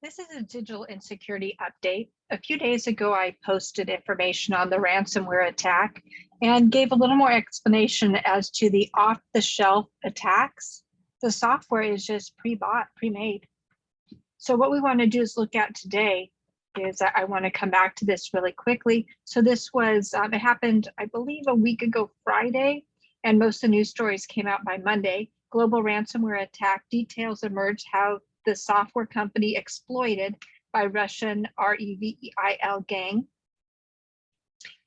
This is a digital insecurity update. A few days ago, I posted information on the ransomware attack and gave a little more explanation as to the off-the-shelf attacks. The software is just pre-bought, pre-made. So what we want to do is look at today is I want to come back to this really quickly. So this was, it happened, I believe, a week ago Friday, and most of the news stories came out by Monday. Global ransomware attack details emerged how the software company exploited by Russian REVIL gang.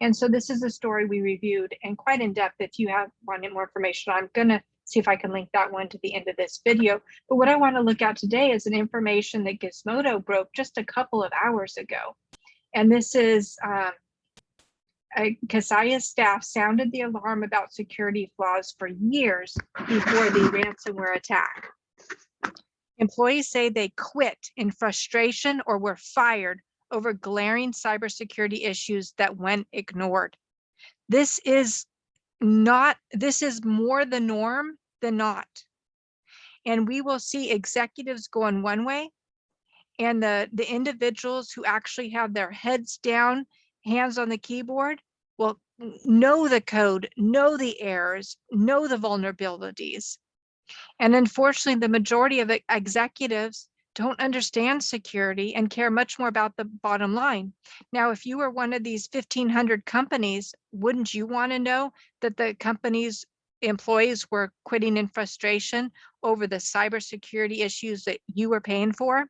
And so this is a story we reviewed and quite in depth. If you have wanted more information, I'm gonna see if I can link that one to the end of this video. But what I want to look at today is an information that Gizmodo broke just a couple of hours ago. And this is Kaseya staff sounded the alarm about security flaws for years before the ransomware attack. Employees say they quit in frustration or were fired over glaring cybersecurity issues that went ignored. This is more the norm than not. And we will see executives going one way, and the individuals who actually have their heads down, hands on the keyboard, will know the code, know the errors, know the vulnerabilities. And unfortunately, the majority of executives don't understand security and care much more about the bottom line. Now, if you were one of these 1,500 companies, wouldn't you want to know that the company's employees were quitting in frustration over the cybersecurity issues that you were paying for?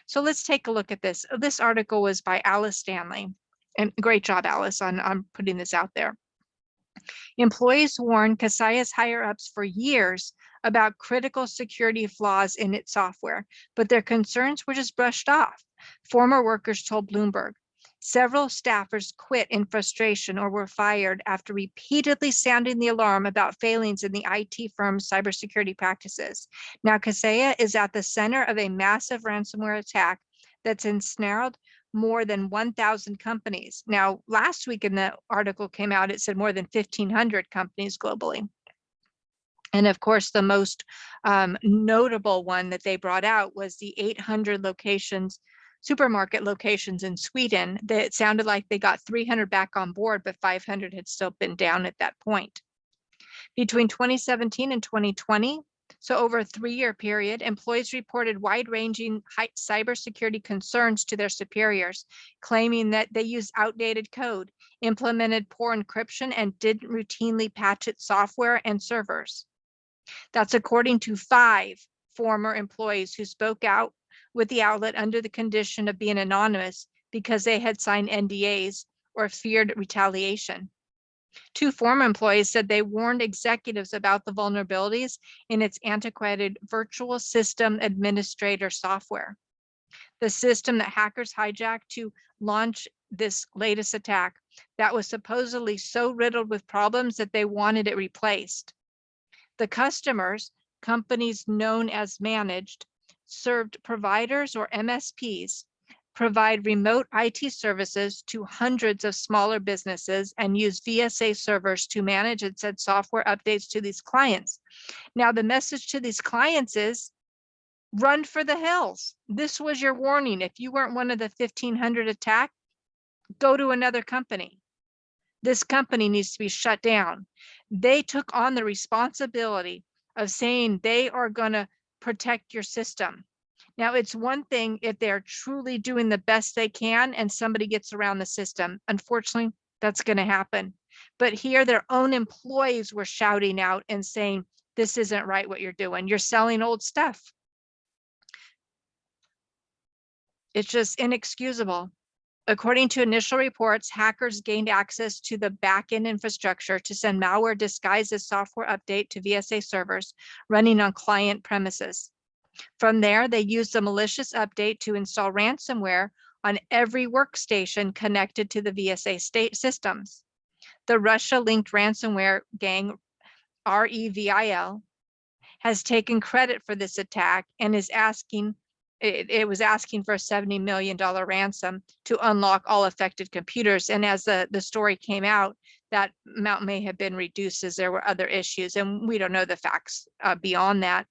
So let's take a look at this. This article was by Alice Stanley. And great job, Alice, on putting this out there. Employees warned Kaseya's higher-ups for years about critical security flaws in its software, but their concerns were just brushed off. Former workers told Bloomberg. Several staffers quit in frustration or were fired after repeatedly sounding the alarm about failings in the IT firm's cybersecurity practices. Now, Kaseya is at the center of a massive ransomware attack that's ensnared more than 1,000 companies. Now, last week in the article came out, it said more than 1,500 companies globally. And of course, the most notable one that they brought out was the 800 locations, supermarket locations in Sweden. That sounded like they got 300 back on board, but 500 had still been down at that point. Between 2017 and 2020, so over a 3-year period, employees reported wide-ranging cybersecurity concerns to their superiors, claiming that they used outdated code, implemented poor encryption, and didn't routinely patch its software and servers. That's according to 5 former employees who spoke out with the outlet under the condition of being anonymous because they had signed NDAs or feared retaliation. 2 former employees said they warned executives about the vulnerabilities in its antiquated virtual system administrator software. The system that hackers hijacked to launch this latest attack that was supposedly so riddled with problems that they wanted it replaced. The customers, companies known as managed, served providers or MSPs, provide remote IT services to hundreds of smaller businesses and use VSA servers to manage and send software updates to these clients. Now, the message to these clients is run for the hills. This was your warning. If you weren't one of the 1,500 attacked, go to another company. This company needs to be shut down. They took on the responsibility of saying they are going to protect your system. Now, it's one thing if they're truly doing the best they can and somebody gets around the system. Unfortunately, that's going to happen. But here, their own employees were shouting out and saying, this isn't right what you're doing. You're selling old stuff. It's just inexcusable. According to initial reports, hackers gained access to the back-end infrastructure to send malware disguised as software update to VSA servers running on client premises. From there, they used the malicious update to install ransomware on every workstation connected to the VSA state systems. The Russia-linked ransomware gang, REVIL, has taken credit for this attack and is asking, it was asking for a $70 million ransom to unlock all affected computers. And as the story came out, that amount may have been reduced as there were other issues, and we don't know the facts beyond that.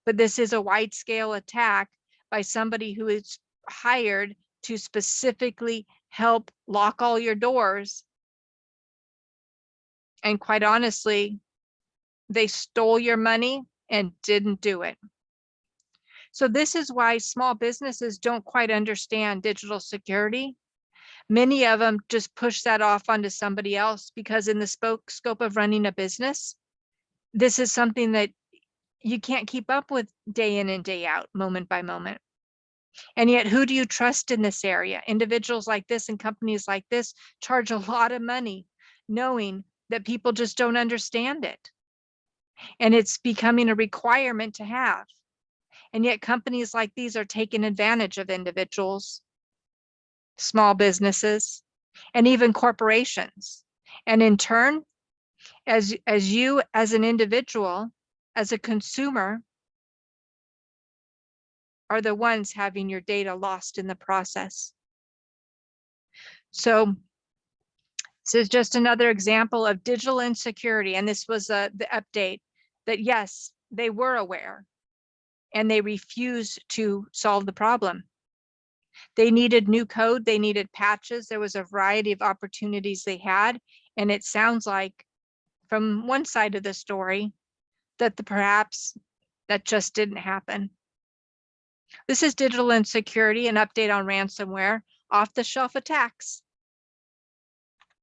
But this is a wide-scale attack by somebody who is hired to specifically help lock all your doors. And quite honestly, they stole your money and didn't do it. So this is why small businesses don't quite understand digital security. Many of them just push that off onto somebody else because in the scope of running a business, this is something that you can't keep up with day in and day out, moment by moment. And yet, who do you trust in this area? Individuals like this and companies like this charge a lot of money, knowing that people just don't understand it. And it's becoming a requirement to have. And yet companies like these are taking advantage of individuals, small businesses, and even corporations. And in turn, as you as an individual, as a consumer, are the ones having your data lost in the process. So this is just another example of digital insecurity. And this was the update that yes, they were aware and they refused to solve the problem. They needed new code, they needed patches. There was a variety of opportunities they had. And it sounds like from one side of the story that perhaps that just didn't happen. This is digital insecurity, an update on ransomware, off-the-shelf attacks.